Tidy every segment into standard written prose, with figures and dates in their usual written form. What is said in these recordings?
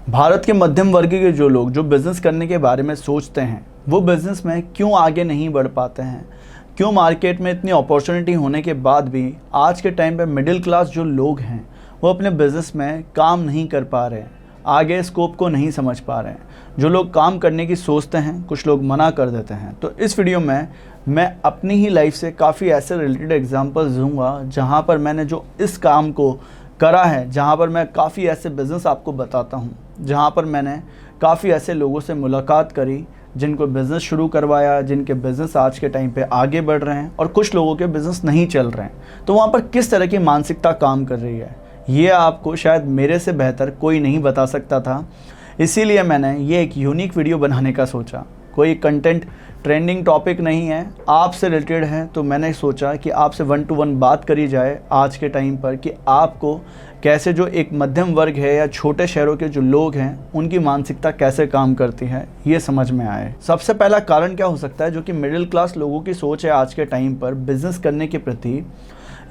भारत के मध्यम वर्ग के जो लोग जो बिज़नेस करने के बारे में सोचते हैं वो बिज़नेस में क्यों आगे नहीं बढ़ पाते हैं, क्यों मार्केट में इतनी अपॉर्चुनिटी होने के बाद भी आज के टाइम पे मिडिल क्लास जो लोग हैं वो अपने बिज़नेस में काम नहीं कर पा रहे हैं, आगे स्कोप को नहीं समझ पा रहे हैं। जो लोग काम करने की सोचते हैं कुछ लोग मना कर देते हैं। तो इस वीडियो में मैं अपनी ही लाइफ से काफ़ी ऐसे रिलेटेड एग्जांपल्स दूंगा जहां पर मैंने जो इस काम को करा है, जहां पर मैं काफ़ी ऐसे बिज़नेस आपको बताता हूं, जहां पर मैंने काफ़ी ऐसे लोगों से मुलाकात करी जिनको बिज़नेस शुरू करवाया, जिनके बिज़नेस आज के टाइम पे आगे बढ़ रहे हैं और कुछ लोगों के बिज़नेस नहीं चल रहे हैं। तो वहाँ पर किस तरह की मानसिकता काम कर रही है ये आपको शायद मेरे से बेहतर कोई नहीं बता सकता था। इसीलिए मैंने ये एक यूनिक वीडियो बनाने का सोचा। कोई कंटेंट ट्रेंडिंग टॉपिक नहीं है, आपसे रिलेटेड है, तो मैंने सोचा कि आपसे 1 to 1 बात करी जाए आज के टाइम पर कि आपको कैसे जो एक मध्यम वर्ग है या छोटे शहरों के जो लोग हैं उनकी मानसिकता कैसे काम करती है ये समझ में आए। सबसे पहला कारण क्या हो सकता है जो कि मिडिल क्लास लोगों की सोच है आज के टाइम पर बिज़नेस करने के प्रति,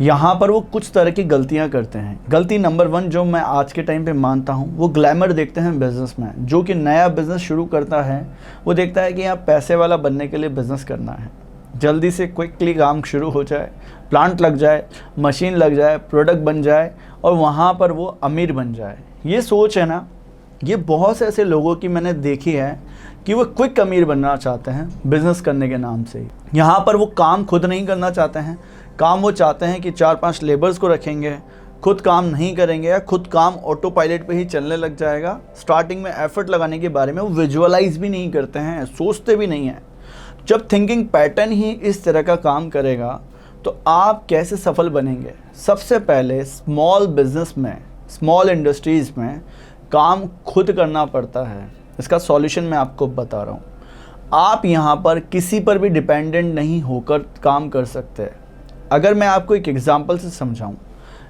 यहाँ पर वो कुछ तरह की गलतियाँ करते हैं। गलती नंबर 1 जो मैं आज के टाइम पे मानता हूँ वो ग्लैमर देखते हैं बिज़नेस में। जो कि नया बिज़नेस शुरू करता है वो देखता है कि यहाँ पैसे वाला बनने के लिए बिज़नेस करना है, जल्दी से क्विकली काम शुरू हो जाए, प्लांट लग जाए, मशीन लग जाए, प्रोडक्ट बन जाए और वहाँ पर वो अमीर बन जाए। ये सोच है ना, ये बहुत से ऐसे लोगों की मैंने देखी है कि वो क्विक अमीर बनना चाहते हैं बिज़नेस करने के नाम से। यहाँ पर वो काम खुद नहीं करना चाहते हैं, काम वो चाहते हैं कि 4-5 लेबर्स को रखेंगे, खुद काम नहीं करेंगे या खुद काम ऑटो पायलट पे ही चलने लग जाएगा। स्टार्टिंग में एफर्ट लगाने के बारे में वो विजुअलाइज भी नहीं करते हैं, सोचते भी नहीं हैं। जब थिंकिंग पैटर्न ही इस तरह का काम करेगा तो आप कैसे सफल बनेंगे? सबसे पहले स्मॉल बिजनेस में, स्मॉल इंडस्ट्रीज़ में काम खुद करना पड़ता है। इसका सॉल्यूशन मैं आपको बता रहा हूँ। आप यहाँ पर किसी पर भी डिपेंडेंट नहीं होकर काम कर सकते। अगर मैं आपको एक एग्जांपल से समझाऊं,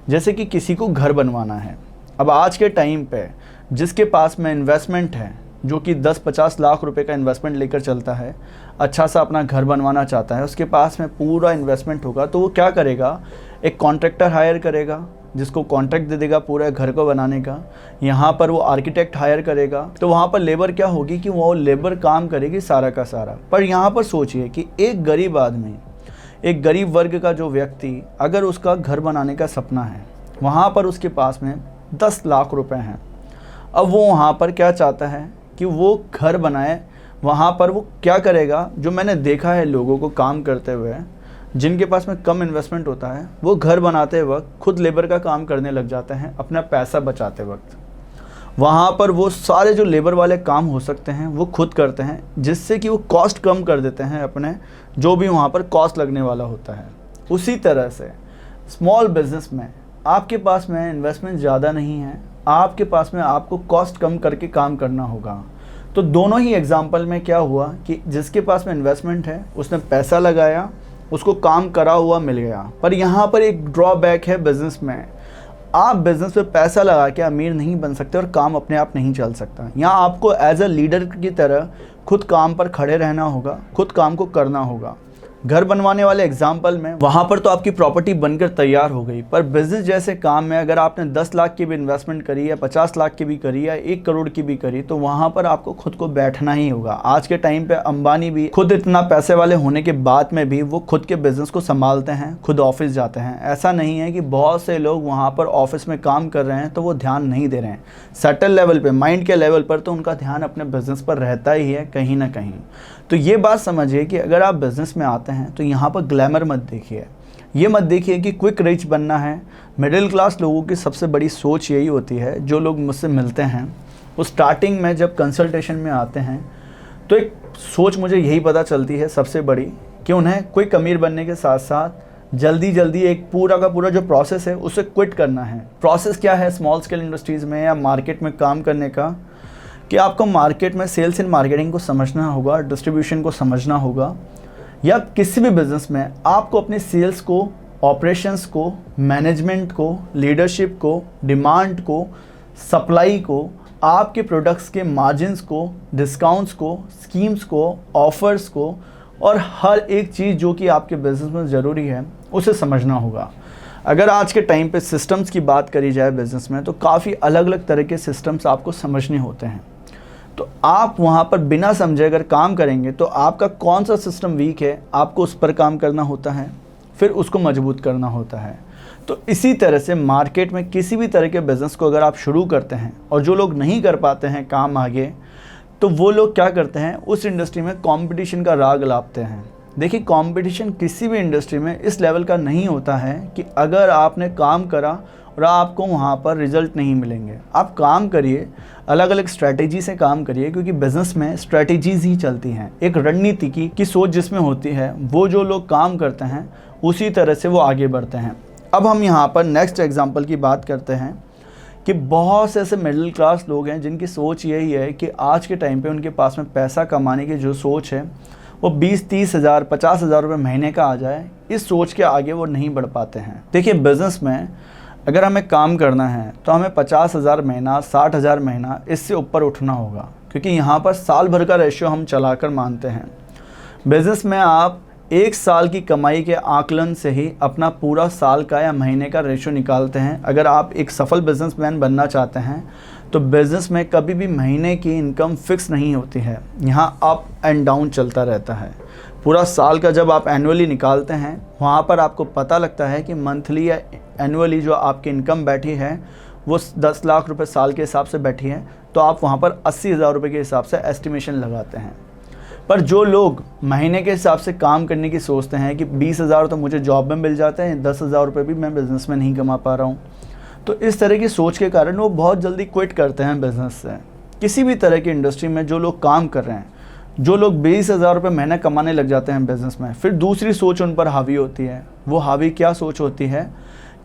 जैसे कि किसी को घर बनवाना है। अब आज के टाइम पे जिसके पास में इन्वेस्टमेंट है, जो कि 10-50 लाख रुपए का इन्वेस्टमेंट लेकर चलता है, अच्छा सा अपना घर बनवाना चाहता है, उसके पास में पूरा इन्वेस्टमेंट होगा तो वो क्या करेगा, एक कॉन्ट्रैक्टर हायर करेगा जिसको कॉन्ट्रैक्ट दे देगा पूरे घर को बनाने का। यहाँ पर वो आर्किटेक्ट हायर करेगा तो वहाँ पर लेबर क्या होगी कि वो लेबर काम करेगी सारा का सारा। पर यहाँ पर सोचिए कि एक गरीब आदमी, एक गरीब वर्ग का जो व्यक्ति, अगर उसका घर बनाने का सपना है, वहाँ पर उसके पास में 10 लाख रुपए हैं। अब वो वहाँ पर क्या चाहता है कि वो घर बनाए। वहाँ पर वो क्या करेगा, जो मैंने देखा है लोगों को काम करते हुए, जिनके पास में कम इन्वेस्टमेंट होता है, वो घर बनाते वक्त खुद लेबर का काम करने लग जाते हैं अपना पैसा बचाते वक्त। वहाँ पर वो सारे जो लेबर वाले काम हो सकते हैं वो खुद करते हैं, जिससे कि वो कॉस्ट कम कर देते हैं अपने, जो भी वहाँ पर कॉस्ट लगने वाला होता है। उसी तरह से स्मॉल बिजनेस में आपके पास में इन्वेस्टमेंट ज़्यादा नहीं है, आपके पास में आपको कॉस्ट कम करके काम करना होगा। तो दोनों ही एग्जाम्पल में क्या हुआ कि जिसके पास में इन्वेस्टमेंट है उसने पैसा लगाया, उसको काम करा हुआ मिल गया। पर यहाँ पर एक ड्रॉबैक है बिजनेस में, आप बिज़नेस पे पैसा लगा के अमीर नहीं बन सकते और काम अपने आप नहीं चल सकता। यहाँ आपको एज अ लीडर की तरह खुद काम पर खड़े रहना होगा, खुद काम को करना होगा। घर बनवाने वाले एग्जाम्पल में वहाँ पर तो आपकी प्रॉपर्टी बनकर तैयार हो गई, पर बिज़नेस जैसे काम में अगर आपने 10 लाख की भी इन्वेस्टमेंट करी या 50 लाख की भी करी या 1 करोड़ की भी करी, तो वहाँ पर आपको खुद को बैठना ही होगा। आज के टाइम पे अंबानी भी खुद इतना पैसे वाले होने के बाद में भी वो खुद के बिज़नेस को संभालते हैं, खुद ऑफिस जाते हैं। ऐसा नहीं है कि बहुत से लोग वहाँ पर ऑफिस में काम कर रहे हैं तो वो ध्यान नहीं दे रहे हैं। सटल लेवल पर, माइंड के लेवल पर तो उनका ध्यान अपने बिज़नेस पर रहता ही है कहीं ना कहीं। तो ये बात समझिए कि अगर आप बिज़नेस में आते हैं तो यहाँ पर ग्लैमर मत देखिए, ये मत देखिए कि क्विक रिच बनना है। मिडिल क्लास लोगों की सबसे बड़ी सोच यही होती है। जो लोग मुझसे मिलते हैं वो स्टार्टिंग में जब कंसल्टेशन में आते हैं तो एक सोच मुझे यही पता चलती है सबसे बड़ी, कि उन्हें क्विक अमीर बनने के साथ साथ जल्दी जल्दी एक पूरा का पूरा जो प्रोसेस है उसे क्विट करना है। प्रोसेस क्या है स्मॉल स्केल इंडस्ट्रीज़ में या मार्केट में काम करने का, कि आपको मार्केट में सेल्स एंड मार्केटिंग को समझना होगा, डिस्ट्रीब्यूशन को समझना होगा, या किसी भी बिज़नेस में आपको अपने सेल्स को, ऑपरेशंस को, मैनेजमेंट को, लीडरशिप को, डिमांड को, सप्लाई को, आपके प्रोडक्ट्स के मार्जिन्स को, डिस्काउंट्स को, स्कीम्स को, ऑफ़र्स को और हर एक चीज़ जो कि आपके बिज़नेस में ज़रूरी है उसे समझना होगा। अगर आज के टाइम पे सिस्टम्स की बात करी जाए बिज़नेस में, तो काफ़ी अलग अलग तरह के सिस्टम्स आपको समझने होते हैं। तो आप वहाँ पर बिना समझे अगर काम करेंगे तो आपका कौन सा सिस्टम वीक है, आपको उस पर काम करना होता है, फिर उसको मजबूत करना होता है। तो इसी तरह से मार्केट में किसी भी तरह के बिज़नेस को अगर आप शुरू करते हैं और जो लोग नहीं कर पाते हैं काम आगे, तो वो लोग क्या करते हैं, उस इंडस्ट्री में कंपटीशन का राग लाते हैं। देखिए, कंपटीशन किसी भी इंडस्ट्री में इस लेवल का नहीं होता है कि अगर आपने काम करा और आपको वहाँ पर रिजल्ट नहीं मिलेंगे। आप काम करिए, अलग अलग स्ट्रैटेजी से काम करिए, क्योंकि बिज़नेस में स्ट्रैटेजीज ही चलती हैं। एक रणनीति की सोच जिसमें होती है, वो जो लोग काम करते हैं उसी तरह से वो आगे बढ़ते हैं। अब हम यहाँ पर नेक्स्ट एग्जांपल की बात करते हैं कि बहुत से ऐसे मिडिल क्लास लोग हैं जिनकी सोच यही है कि आज के टाइम पे उनके पास में पैसा कमाने की जो सोच है वो 20-30 हज़ार 50 हज़ार रुपये महीने का आ जाए। इस सोच के आगे वो नहीं बढ़ पाते हैं। देखिए, बिज़नेस में अगर हमें काम करना है तो हमें 50 हज़ार महीना, 60 हज़ार महीना, इससे ऊपर उठना होगा, क्योंकि यहाँ पर साल भर का रेशियो हम चलाकर मानते हैं। बिज़नेस में आप एक साल की कमाई के आकलन से ही अपना पूरा साल का या महीने का रेशियो निकालते हैं। अगर आप एक सफल बिजनेसमैन बनना चाहते हैं तो बिज़नेस में कभी भी महीने की इनकम फिक्स नहीं होती है, यहाँ अप एंड डाउन चलता रहता है। पूरा साल का जब आप एनुअली निकालते हैं, वहाँ पर आपको पता लगता है कि मंथली या एनुअली जो आपकी इनकम बैठी है वो 10 लाख रुपये साल के हिसाब से बैठी है, तो आप वहाँ पर 80 हज़ार रुपये के हिसाब से एस्टिमेशन लगाते हैं। पर जो लोग महीने के हिसाब से काम करने की सोचते हैं कि 20 हज़ार तो मुझे जॉब में मिल जाते हैं, 10 हज़ार रुपये भी मैं बिज़नेस में नहीं कमा पा रहा हूँ, तो इस तरह की सोच के कारण वो बहुत जल्दी क्विट करते हैं बिज़नेस से। किसी भी तरह की इंडस्ट्री में जो लोग काम कर रहे हैं, जो लोग 20 हज़ार रुपये महीना कमाने लग जाते हैं बिज़नेस में, फिर दूसरी सोच उन पर हावी होती है। वो हावी क्या सोच होती है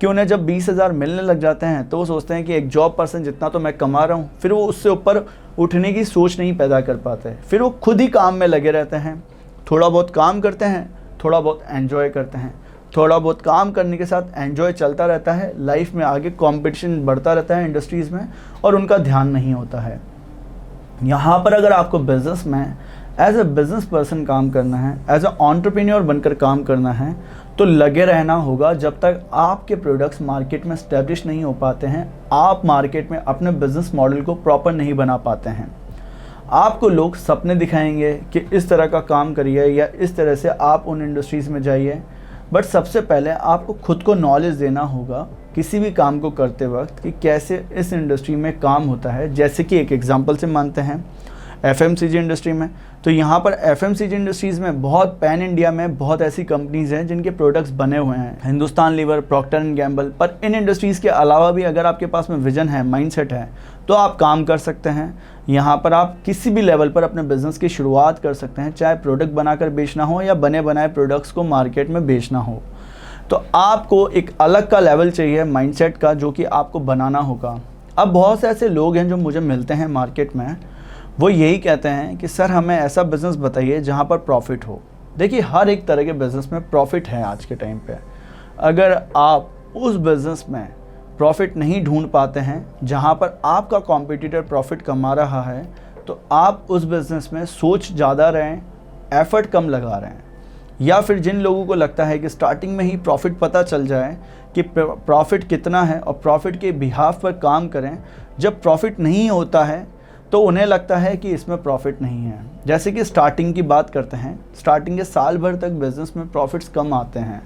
कि उन्हें जब 20 हज़ार मिलने लग जाते हैं तो वो सोचते हैं कि एक जॉब पर्सन जितना तो मैं कमा रहा हूँ, फिर वो उससे ऊपर उठने की सोच नहीं पैदा कर पाते। फिर वो खुद ही काम में लगे रहते हैं, थोड़ा बहुत काम करते हैं, थोड़ा बहुत एंजॉय करते हैं, थोड़ा बहुत काम करने के साथ एंजॉय चलता रहता है। लाइफ में आगे कंपटीशन बढ़ता रहता है इंडस्ट्रीज़ में और उनका ध्यान नहीं होता है। यहाँ पर अगर आपको बिज़नेस में एज ए बिज़नेस पर्सन काम करना है, एज ए एंटरप्रेन्योर बनकर काम करना है, तो लगे रहना होगा जब तक आपके प्रोडक्ट्स मार्केट में एस्टेब्लिश नहीं हो पाते हैं, आप मार्केट में अपने बिज़नेस मॉडल को प्रॉपर नहीं बना पाते हैं। आपको लोग सपने दिखाएंगे कि इस तरह का काम करिए या इस तरह से आप उन इंडस्ट्रीज़ में जाइए, बट सबसे पहले आपको खुद को नॉलेज देना होगा किसी भी काम को करते वक्त कि कैसे इस इंडस्ट्री में काम होता है। जैसे कि एक एग्जांपल से मानते हैं एफएमसीजी इंडस्ट्री में, तो यहाँ पर एफएमसीजी इंडस्ट्रीज़ में बहुत पैन इंडिया में बहुत ऐसी कंपनीज़ हैं जिनके प्रोडक्ट्स बने हुए हैं, Hindustan Lever, Procter and Gamble. पर इन इंडस्ट्रीज़ के अलावा भी अगर आपके पास में विजन है, माइंडसेट है, तो आप काम कर सकते हैं। यहाँ पर आप किसी भी लेवल पर अपने बिज़नेस की शुरुआत कर सकते हैं, चाहे प्रोडक्ट बनाकर बेचना हो या बने बनाए प्रोडक्ट्स को मार्केट में बेचना हो। तो आपको एक अलग का लेवल चाहिए माइंडसेट का, जो कि आपको बनाना होगा। अब बहुत से ऐसे लोग हैं जो मुझे मिलते हैं मार्केट में, वो यही कहते हैं कि सर हमें ऐसा बिज़नेस बताइए जहाँ पर प्रॉफिट हो। देखिए, हर एक तरह के बिज़नेस में प्रॉफिट है आज के टाइम पे। अगर आप उस बिज़नेस में प्रॉफिट नहीं ढूंढ पाते हैं जहाँ पर आपका कॉम्पिटिटर प्रॉफिट कमा रहा है, तो आप उस बिज़नेस में सोच ज़्यादा रहें, एफ़र्ट कम लगा रहे हैं। या फिर जिन लोगों को लगता है कि स्टार्टिंग में ही प्रॉफिट पता चल जाए कि प्रॉफिट कितना है और प्रॉफिट के बिहाफ पर काम करें, जब प्रॉफिट नहीं होता है तो उन्हें लगता है कि इसमें प्रॉफिट नहीं है। जैसे कि स्टार्टिंग की बात करते हैं, स्टार्टिंग के साल भर तक बिज़नेस में प्रॉफिट्स कम आते हैं,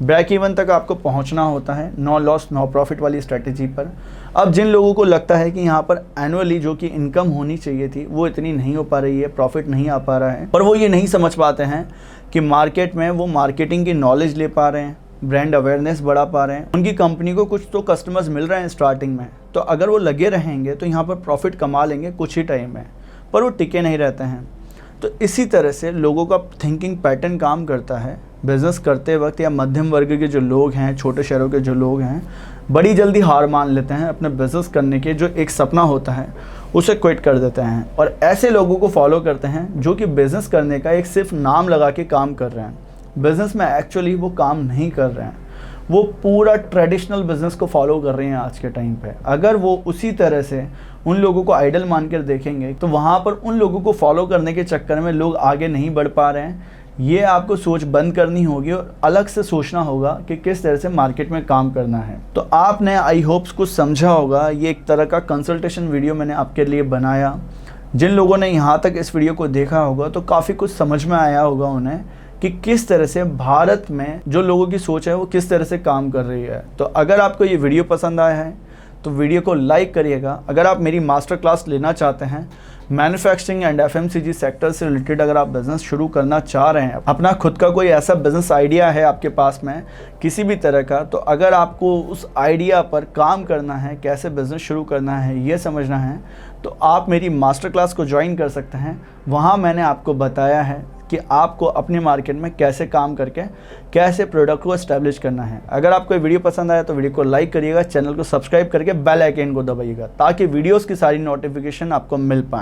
ब्रेक इवन तक आपको पहुंचना होता है, नो लॉस नो प्रॉफिट वाली स्ट्रेटजी पर। अब जिन लोगों को लगता है कि यहाँ पर एनुअली जो कि इनकम होनी चाहिए थी वो इतनी नहीं हो पा रही है, प्रॉफिट नहीं आ पा रहा है, पर वो ये नहीं समझ पाते हैं कि मार्केट में वो मार्केटिंग की नॉलेज ले पा रहे हैं, ब्रांड अवेयरनेस बढ़ा पा रहे हैं, उनकी कंपनी को कुछ तो कस्टमर्स मिल रहे हैं स्टार्टिंग में, तो अगर वो लगे रहेंगे तो यहाँ पर प्रॉफिट कमा लेंगे कुछ ही टाइम में, पर वो टिके नहीं रहते हैं। तो इसी तरह से लोगों का थिंकिंग पैटर्न काम करता है। बिज़नेस करते वक्त या मध्यम वर्ग के जो लोग हैं, छोटे शहरों के जो लोग हैं, बड़ी जल्दी हार मान लेते हैं, अपने बिज़नेस करने के जो एक सपना होता है उसे क्विट कर देते हैं और ऐसे लोगों को फॉलो करते हैं जो कि बिज़नेस करने का एक सिर्फ नाम लगा के काम कर रहे हैं। बिज़नेस में एक्चुअली वो काम नहीं कर रहे हैं, वो पूरा ट्रेडिशनल बिज़नेस को फॉलो कर रहे हैं आज के टाइम पे। अगर वो उसी तरह से उन लोगों को आइडल मानकर देखेंगे तो वहाँ पर उन लोगों को फॉलो करने के चक्कर में लोग आगे नहीं बढ़ पा रहे हैं, ये आपको सोच बंद करनी होगी और अलग से सोचना होगा कि किस तरह से मार्केट में काम करना है। तो आपने आई होप्स कुछ समझा होगा। ये एक तरह का कंसल्टेशन वीडियो मैंने आपके लिए बनाया। जिन लोगों ने यहाँ तक इस वीडियो को देखा होगा तो काफ़ी कुछ समझ में आया होगा उन्हें कि किस तरह से भारत में जो लोगों की सोच है वो किस तरह से काम कर रही है। तो अगर आपको ये वीडियो पसंद आया है तो वीडियो को लाइक करिएगा। अगर आप मेरी मास्टर क्लास लेना चाहते हैं, मैन्युफैक्चरिंग एंड एफएमसीजी सेक्टर से रिलेटेड अगर आप बिज़नेस शुरू करना चाह रहे हैं, अपना खुद का कोई ऐसा बिज़नेस आइडिया है आपके पास में किसी भी तरह का, तो अगर आपको उस आइडिया पर काम करना है, कैसे बिज़नेस शुरू करना है ये समझना है, तो आप मेरी मास्टर क्लास को ज्वाइन कर सकते हैं। वहाँ मैंने आपको बताया है कि आपको अपने मार्केट में कैसे काम करके कैसे प्रोडक्ट को एस्टेब्लिश करना है। अगर आपको ये वीडियो पसंद आया तो वीडियो को लाइक करिएगा, चैनल को सब्सक्राइब करके बेल आइकन को दबाइएगा ताकि वीडियोस की सारी नोटिफिकेशन आपको मिल पाएँ।